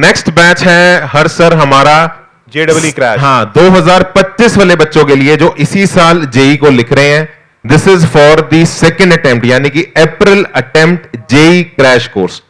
Next batch है हर sir हमारा JW crash. हाँ 2025 वाले बच्चों के लिए जो इसी साल जेई को लिख रहे हैं। This is for the second attempt यानी कि April attempt JEE crash course.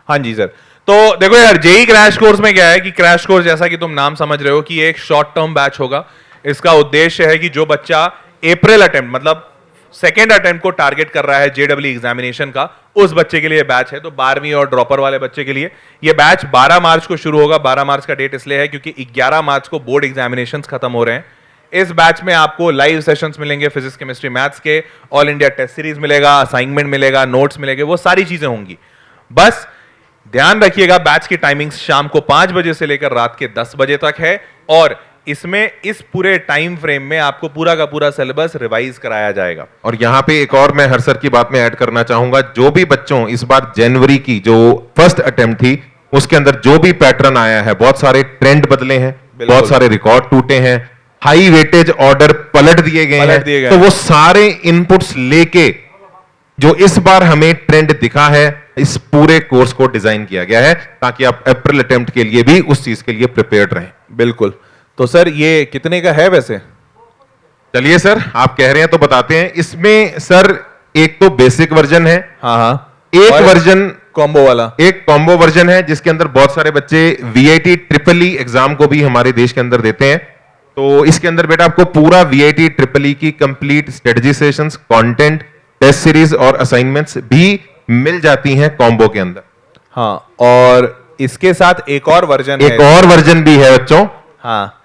हाँ जी सर। तो देखो यार, जेई क्रैश कोर्स में क्या है कि क्रैश कोर्स जैसा कि तुम नाम समझ रहे हो कि एक शॉर्ट टर्म बैच होगा। इसका उद्देश्य है कि जो बच्चा अप्रैल अटेम्प्ट मतलब सेकेंड अटेम्प्ट को टारगेट कर रहा है जेडब्ल्यू एग्जामिनेशन का, उस बच्चे के लिए बैच है। तो 12वीं और ड्रॉपर वाले बच्चे के लिए ये बैच 12 मार्च को शुरू होगा। 12 मार्च का डेट इसलिए है क्योंकि 11 मार्च को बोर्ड एग्जामिनेशंस खत्म हो रहे हैं। इस बैच में आपको लाइव सेशंस मिलेंगे, फिजिक्स केमिस्ट्री मैथ्स के, ऑल इंडिया टेस्ट सीरीज मिलेगा, असाइनमेंट मिलेगा, नोट्स मिलेंगे, वो सारी चीजें होंगी। बस ध्यान रखिएगा, बैच की टाइमिंग्स शाम को 5 बजे से लेकर रात के 10 बजे तक है और इसमें इस पूरे टाइम फ्रेम में आपको पूरा का पूरा सिलेबस रिवाइज कराया जाएगा। और यहां पे एक और मैं हर सर की बात में ऐड करना चाहूंगा, जो भी बच्चों इस बार जनवरी की जो फर्स्ट अटेम्प्ट थी उसके अंदर जो भी पैटर्न आया है, बहुत सारे ट्रेंड बदले हैं, बहुत सारे रिकॉर्ड टूटे हैं, हाई वेटेज ऑर्डर पलट दिए गए हैं। तो वो सारे इनपुट्स लेके जो इस बार हमें ट्रेंड दिखा है, इस पूरे कोर्स को डिजाइन किया गया है ताकि आप अप्रैल अटेम्प्ट के लिए भी उस चीज के लिए प्रिपेयर्ड रहें। बिल्कुल। तो सर ये कितने का है वैसे? चलिए सर, आप कह रहे हैं तो बताते हैं। इसमें सर एक तो बेसिक वर्जन है, हाँ, एक वर्जन कॉम्बो वाला, एक कॉम्बो वर्जन है जिसके अंदर बहुत सारे बच्चे वीआईटी ट्रिपल ई एग्जाम को भी हमारे देश के अंदर देते हैं। तो इसके अंदर बेटा आपको पूरा वीआईटी ट्रिपल ई की complete strategy sessions, content, test series और असाइनमेंट्स भी मिल जाती हैं कॉम्बो के अंदर। हाँ, और इसके साथ एक और वर्जन है, एक और वर्जन भी है बच्चों। हाँ,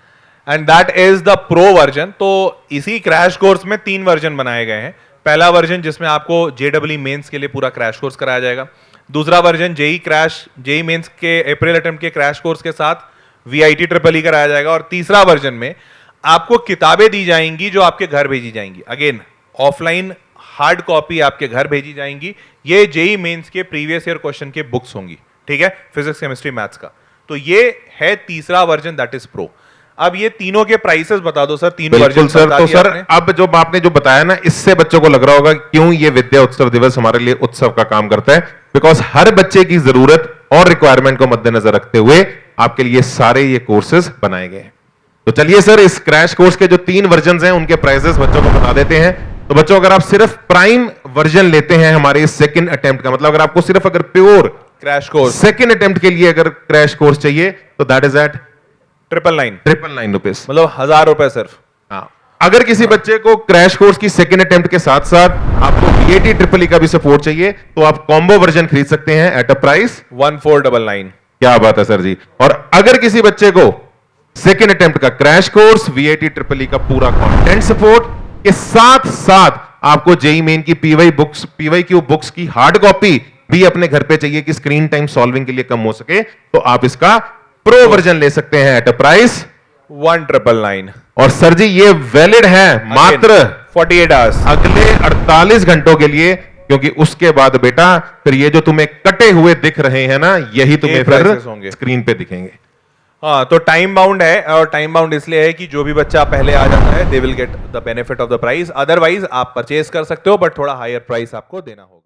and that is the pro version. तो इसी क्रैश कोर्स में 3 वर्जन बनाए गए हैं। पहला वर्जन जिसमें आपको जेडब्ल्यू मेंस के लिए पूरा क्रैश कोर्स कराया जाएगा। दूसरा वर्जन जेई मेंस के अप्रैल अटेम्प्ट के क्रैश कोर्स के साथ वीआईटी ट्रिपल ई कराया जाएगा। और तीसरा वर्जन में आपको किताबें दी जाएंगी जो आपके घर भेजी जाएंगी। अगेन ऑफलाइन हार्ड कॉपी आपके घर भेजी जाएंगी। ये जेई मेंस के प्रीवियस ईयर क्वेश्चन के बुक्स होंगी, ठीक है, फिजिक्स केमिस्ट्री मैथ्स का। तो ये है तीसरा वर्जन, दैट इज प्रो। अब ये तीनों के प्राइसेस बता दो सर, तीनों वर्जन सर। तो सर अब जो आपने जो बताया ना, इससे बच्चों को लग रहा होगा क्यों ये विद्या उत्सव दिवस हमारे लिए उत्सव का काम करता है। बिकॉज हर बच्चे की जरूरत और रिक्वायरमेंट को मद्देनजर रखते हुए आपके लिए सारे ये कोर्सेज बनाए गए हैं। तो चलिए सर, इस क्रैश कोर्स के जो 3 वर्जन हैं उनके प्राइसेस बच्चों को बता देते हैं। तो बच्चों, अगर आप सिर्फ प्राइम वर्जन लेते हैं हमारे इस सेकंड अटेम्प्ट का, मतलब अगर आपको सिर्फ अगर pure crash course second attempt के लिए अगर क्रैश कोर्स चाहिए तो दैट इज एट 999 रुपीज, मतलब 1000 रुपए सिर्फ। हाँ, अगर किसी बच्चे को क्रैश कोर्स की सेकंड अटेम्प्ट के साथ साथ आपको वीआईटी ट्रिपल ई का भी सपोर्ट चाहिए तो आप कॉम्बो वर्जन खरीद सकते हैं एट अ प्राइस 1499। क्या बात है सर जी। और अगर किसी बच्चे को सेकंड अटेम्प्ट का क्रैश कोर्स, वीआईटी ट्रिपल ई का पूरा कंटेंट सपोर्ट के साथ साथ आपको जेई मेन की पीवाईक्यू बुक्स की हार्ड कॉपी भी अपने घर पे चाहिए कि स्क्रीन टाइम सॉल्विंग के लिए कम हो सके, तो आप इसका प्रो वर्जन ले सकते हैं एट अ प्राइस 1999। और सर जी ये वैलिड है मात्र 48 आवर्स, अगले 48 घंटों के लिए, क्योंकि उसके बाद बेटा फिर ये जो तुम्हें कटे हुए दिख रहे हैं ना, यही तुम्हें फिर स्क्रीन पे दिखेंगे। हाँ, तो टाइम बाउंड है, और टाइम बाउंड इसलिए है कि जो भी बच्चा पहले आ जाता है they will get the benefit of the price. Otherwise आप परचेज कर सकते हो बट थोड़ा हायर प्राइस आपको देना होगा।